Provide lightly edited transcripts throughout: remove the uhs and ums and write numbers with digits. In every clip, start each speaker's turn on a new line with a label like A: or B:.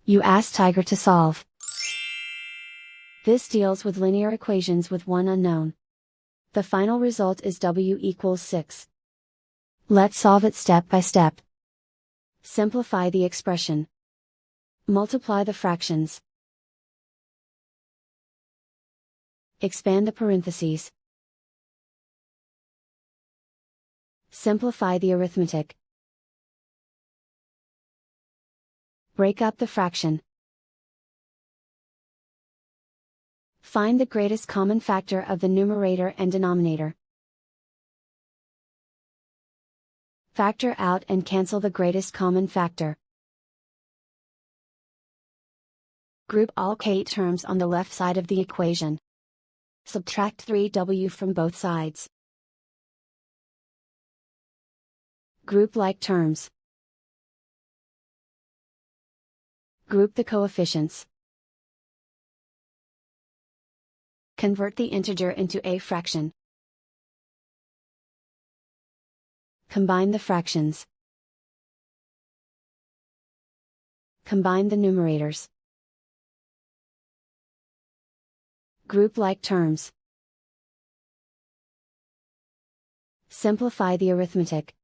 A: You ask Tiger to solve. This deals with linear equations with one unknown. The final result is w=6. Let's solve it step by step. Simplify the expression. Multiply the fractions. Expand the parentheses. Simplify the arithmetic. Break up the fraction. Find the greatest common factor of the numerator and denominator. Factor out and cancel the greatest common factor. Group all k terms on the left side of the equation. Subtract 3w from both sides. Group like terms. Group the coefficients. Convert the integer into a fraction. Combine the fractions. Combine the numerators. Group like terms. Simplify the arithmetic.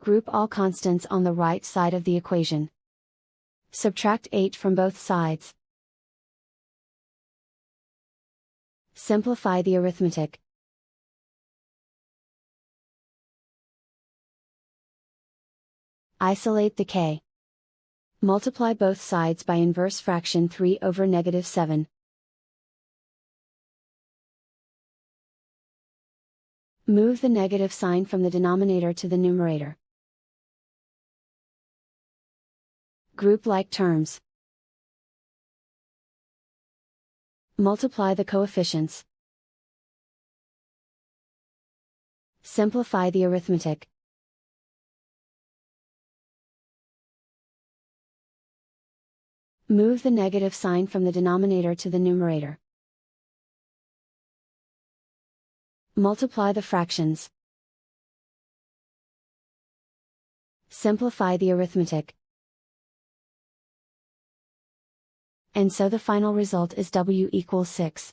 A: Group all constants on the right side of the equation. Subtract 8 from both sides. Simplify the arithmetic. Isolate the k. Multiply both sides by inverse fraction 3/-7. Move the negative sign from the denominator to the numerator. Group like terms. Multiply the coefficients. Simplify the arithmetic. Move the negative sign from the denominator to the numerator. Multiply the fractions. Simplify the arithmetic. And so the final result is w=6.